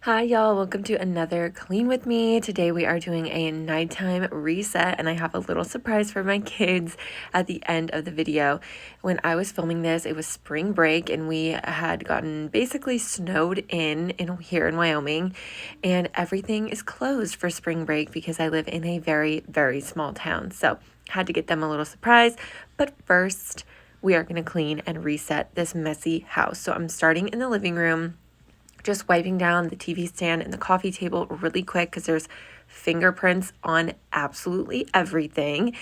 Hi y'all, welcome to another Clean With Me. Today we are doing a nighttime reset and I have a little surprise for my kids at the end of the video. When I was filming this, it was spring break and we had gotten basically snowed in here in Wyoming, and everything is closed for spring break because I live in a very, very small town. So had to get them a little surprise, but first we are going to clean and reset this messy house. So I'm starting in the living room, just wiping down the TV stand and the coffee table really quick because there's fingerprints on absolutely everything.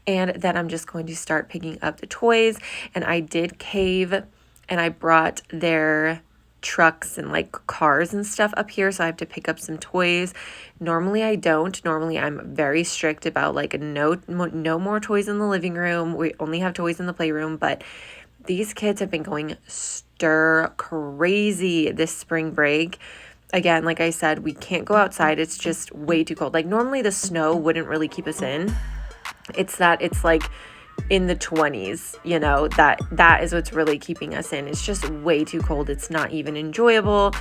And then I'm just going to start picking up the toys. And I did cave and I brought their trucks and like cars and stuff up here, so I have to pick up some toys. Normally I don't. Normally I'm very strict about like no more toys in the living room. We only have toys in the playroom, but these kids have been going stir crazy this spring break. Again, like I said, we can't go outside. It's just way too cold. Like normally the snow wouldn't really keep us in. It's that it's like in the 20s, that is what's really keeping us in. It's just way too cold. It's not even enjoyable.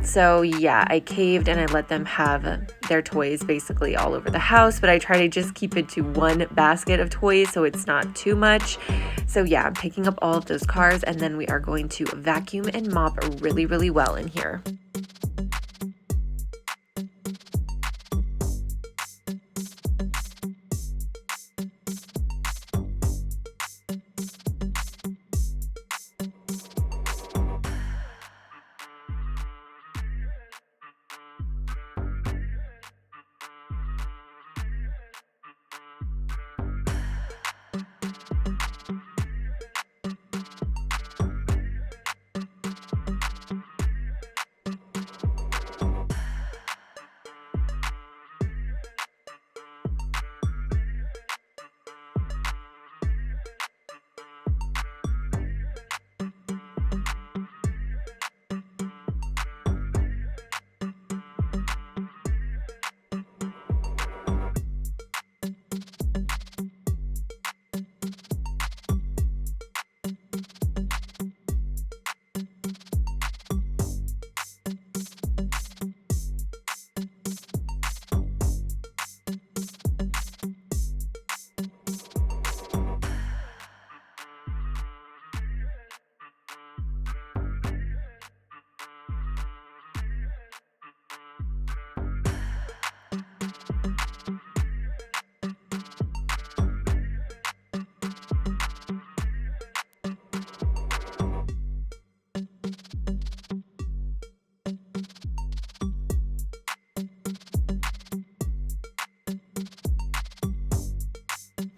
So yeah, I caved and I let them have their toys basically all over the house, but I try to just keep it to one basket of toys so it's not too much. So yeah, I'm picking up all of those cars and then we are going to vacuum and mop really, really well in here.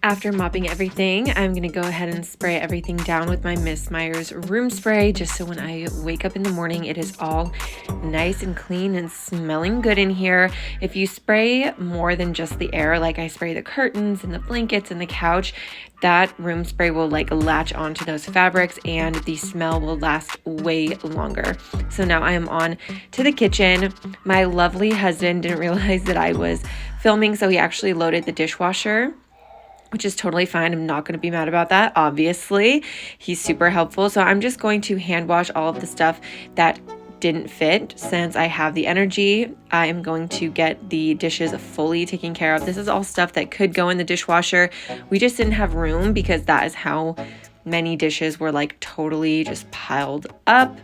After mopping everything, I'm going to go ahead and spray everything down with my Miss Meyer's room spray, just so when I wake up in the morning, it is all nice and clean and smelling good in here. If you spray more than just the air, like I spray the curtains and the blankets and the couch, that room spray will like latch onto those fabrics and the smell will last way longer. So now I am on to the kitchen. My lovely husband didn't realize that I was filming, so he actually loaded the dishwasher, which is totally fine. I'm not going to be mad about that, obviously. He's super helpful. So I'm just going to hand wash all of the stuff that didn't fit. Since I have the energy, I am going to get the dishes fully taken care of. This is all stuff that could go in the dishwasher. We just didn't have room because that is how many dishes were like totally just piled up.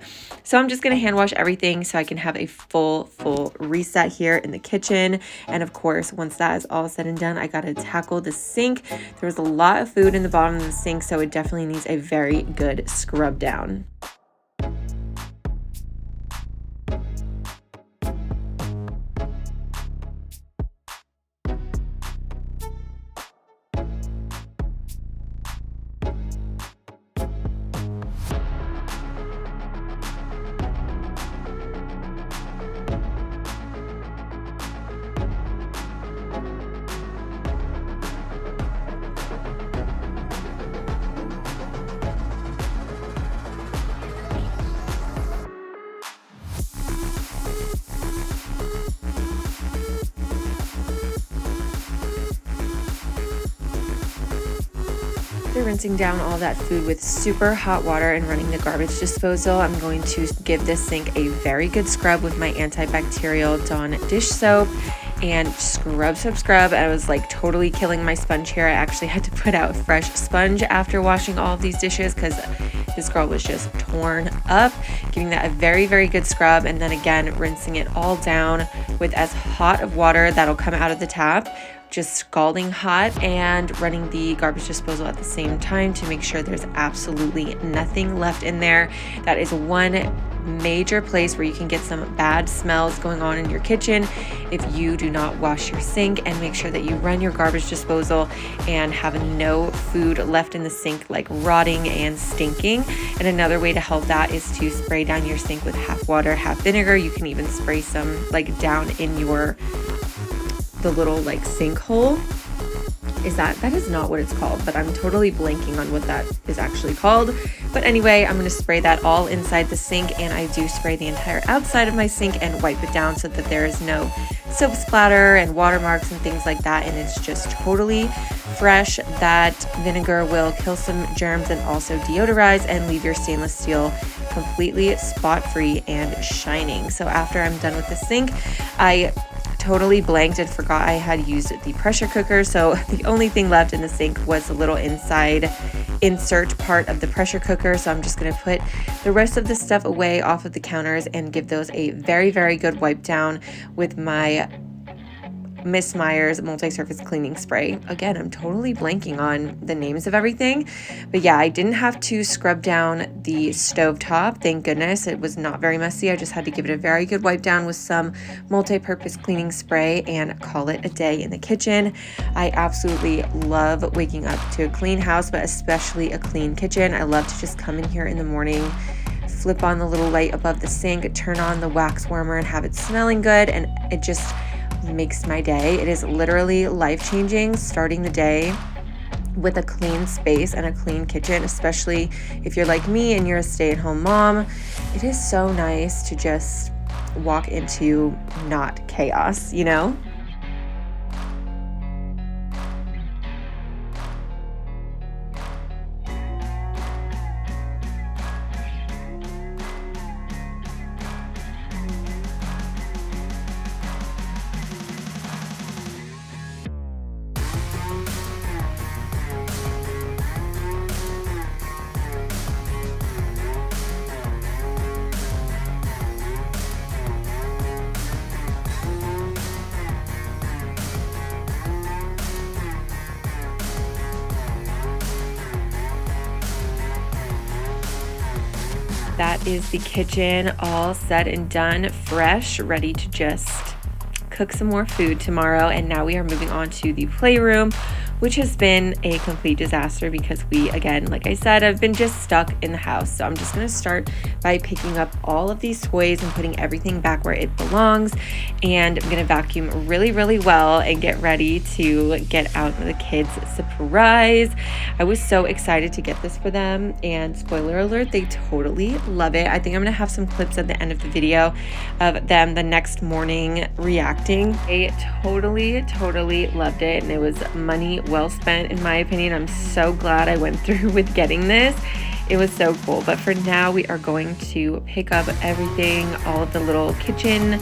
So I'm just going to hand wash everything so I can have a full reset here in the kitchen. And of course, once that is all said and done, I got to tackle the sink. There was a lot of food in the bottom of the sink, so it definitely needs a very good scrub down. After rinsing down all that food with super hot water and running the garbage disposal, I'm going to give this sink a very good scrub with my antibacterial Dawn dish soap and scrub. I was like totally killing my sponge here. I actually had to put out a fresh sponge after washing all of these dishes because this girl was just torn up. Giving that a very, very good scrub, and then again rinsing it all down with as hot of water that'll come out of the tap, just scalding hot, and running the garbage disposal at the same time to make sure there's absolutely nothing left in there. That is one major place where you can get some bad smells going on in your kitchen if you do not wash your sink, and make sure that you run your garbage disposal and have no food left in the sink like rotting and stinking. And another way to help that is to spray down your sink with half water, half vinegar. You can even spray some like down in the little like sink hole. That is not what it's called, but I'm totally blanking on what that is actually called. But anyway, I'm going to spray that all inside the sink, and I do spray the entire outside of my sink and wipe it down so that there is no soap splatter and watermarks and things like that, and it's just totally fresh. That vinegar will kill some germs and also deodorize and leave your stainless steel completely spot-free and shining. So after I'm done with the sink, I totally blanked and forgot I had used the pressure cooker, so the only thing left in the sink was the little inside insert part of the pressure cooker. So I'm just going to put the rest of the stuff away off of the counters and give those a very, very good wipe down with my Miss Meyer's multi-surface cleaning spray. Again, I'm totally blanking on the names of everything, but yeah, I didn't have to scrub down the stovetop. Thank goodness. It was not very messy. I just had to give it a very good wipe down with some multi-purpose cleaning spray and call it a day in the kitchen. I absolutely love waking up to a clean house, but especially a clean kitchen. I love to just come in here in the morning, flip on the little light above the sink, turn on the wax warmer, and have it smelling good, and it just makes my day. It is literally life-changing starting the day with a clean space and a clean kitchen, especially if you're like me and you're a stay-at-home mom. It is so nice to just walk into not chaos, you know? That is the kitchen all set and done, fresh, ready to just cook some more food tomorrow. And now we are moving on to the playroom, which has been a complete disaster because we, again, like I said, I've been just stuck in the house. So I'm just going to start by picking up all of these toys and putting everything back where it belongs. And I'm going to vacuum really, really well and get ready to get out the kids' surprise. I was so excited to get this for them, and spoiler alert, they totally love it. I think I'm going to have some clips at the end of the video of them the next morning reacting. They totally loved it, and it was money well spent in my opinion. I'm so glad I went through with getting this. It was so cool. But for now, we are going to pick up everything, all of the little kitchen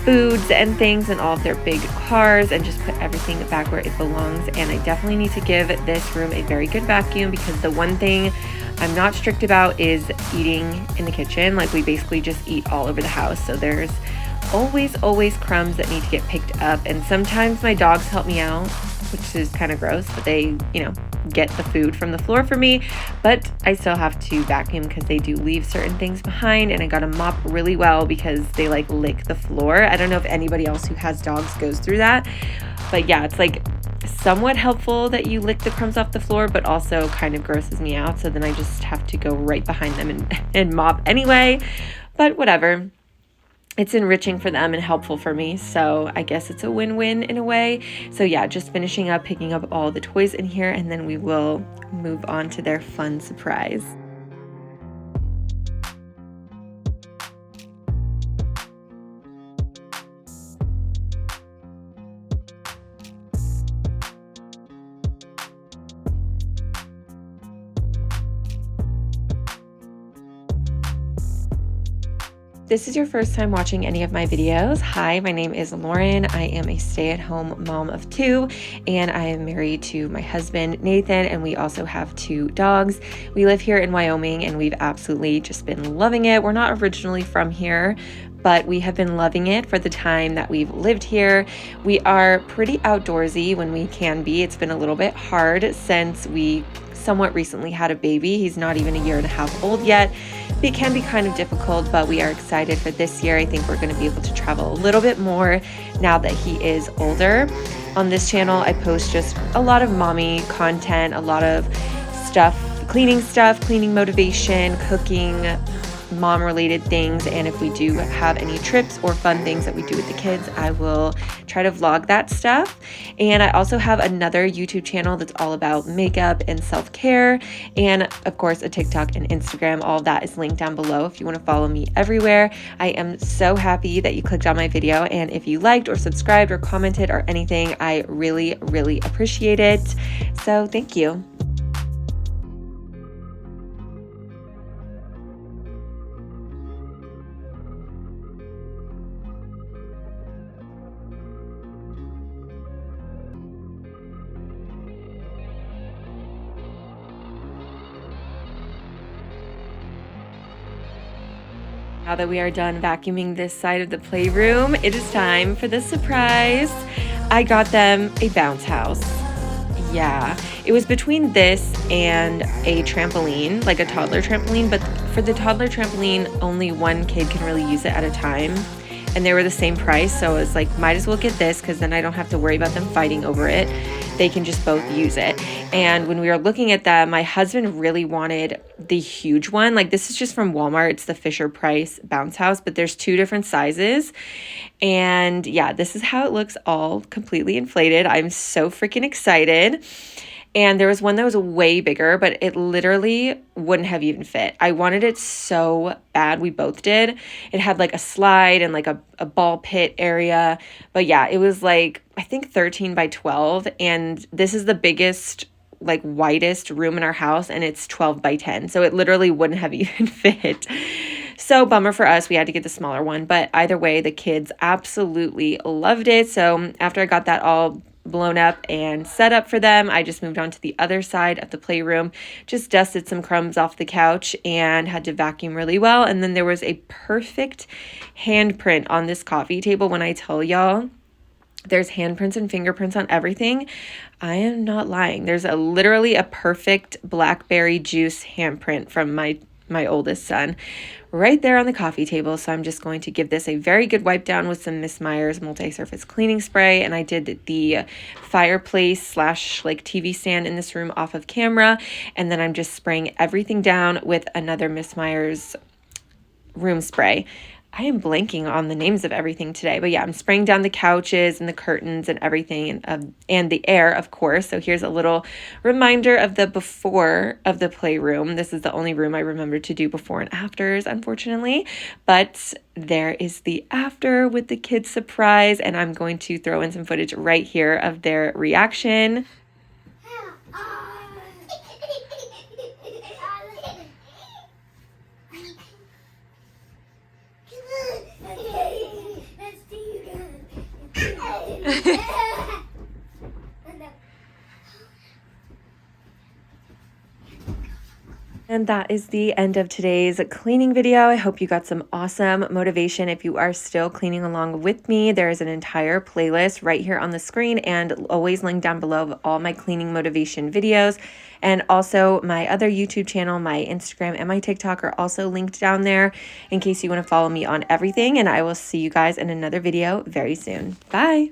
foods and things and all of their big cars, and just put everything back where it belongs. And I definitely need to give this room a very good vacuum, because the one thing I'm not strict about is eating in the kitchen. Like, we basically just eat all over the house, so there's always crumbs that need to get picked up. And sometimes my dogs help me out, which is kind of gross, but they, get the food from the floor for me. But I still have to vacuum because they do leave certain things behind, and I gotta mop really well because they like lick the floor. I don't know if anybody else who has dogs goes through that, but yeah, it's like somewhat helpful that you lick the crumbs off the floor, but also kind of grosses me out. So then I just have to go right behind them and mop anyway, but whatever. It's enriching for them and helpful for me, so I guess it's a win-win in a way. So yeah, just finishing up, picking up all the toys in here, and then we will move on to their fun surprise. this is your first time watching any of my videos, hi, my name is Lauren. I am a stay-at-home mom of 2, and I am married to my husband, Nathan, and we also have 2 dogs. We live here in Wyoming, and we've absolutely just been loving it. We're not originally from here, but we have been loving it for the time that we've lived here. We are pretty outdoorsy when we can be. It's been a little bit hard since we somewhat recently had a baby. He's not even a 1.5 years old yet. It can be kind of difficult, but we are excited for this year. I think we're going to be able to travel a little bit more now that he is older. On this channel, I post just a lot of mommy content, a lot of stuff, cleaning motivation, cooking, mom-related things, and if we do have any trips or fun things that we do with the kids, I will try to vlog that stuff. And I also have another YouTube channel that's all about makeup and self-care, and of course a TikTok and Instagram. All of that is linked down below if you want to follow me everywhere. I am so happy that you clicked on my video, and if you liked or subscribed or commented or anything, I really, really appreciate it. So thank you. Now that we are done vacuuming this side of the playroom, it is time for the surprise. I got them a bounce house. Yeah, it was between this and a trampoline, like a toddler trampoline, but for the toddler trampoline, only one kid can really use it at a time. And they were the same price, so I was like, might as well get this because then I don't have to worry about them fighting over it. They can just both use it. And when we were looking at them, my husband really wanted the huge one. Like, this is just from Walmart. It's the Fisher Price bounce house, but there's 2 different sizes. And yeah, this is how it looks, all completely inflated. I'm so freaking excited. And there was one that was way bigger, but it literally wouldn't have even fit. I wanted it so bad. We both did. It had like a slide and like a ball pit area. But yeah, it was like, I think 13 by 12. And this is the biggest, like widest room in our house. And it's 12 by 10. So it literally wouldn't have even fit. So bummer for us. We had to get the smaller one. But either way, the kids absolutely loved it. So after I got that all blown up and set up for them, I just moved on to the other side of the playroom, just dusted some crumbs off the couch and had to vacuum really well. And then there was a perfect handprint on this coffee table. When I tell y'all there's handprints and fingerprints on everything, I am not lying. There's literally a perfect blackberry juice handprint from my oldest son right there on the coffee table. So I'm just going to give this a very good wipe down with some Miss Meyer's multi-surface cleaning spray. And I did the fireplace / like TV stand in this room off of camera. And then I'm just spraying everything down with another Miss Meyer's room spray. I am blanking on the names of everything today, but yeah, I'm spraying down the couches and the curtains and everything, and the air, of course. So here's a little reminder of the before of the playroom. This is the only room I remember to do before and afters, unfortunately, but there is the after with the kids' surprise, and I'm going to throw in some footage right here of their reaction. And that is the end of today's cleaning video. I hope you got some awesome motivation. If you are still cleaning along with me, there is an entire playlist right here on the screen and always linked down below of all my cleaning motivation videos. And also my other YouTube channel, my Instagram, and my TikTok are also linked down there in case you want to follow me on everything. And I will see you guys in another video very soon. Bye.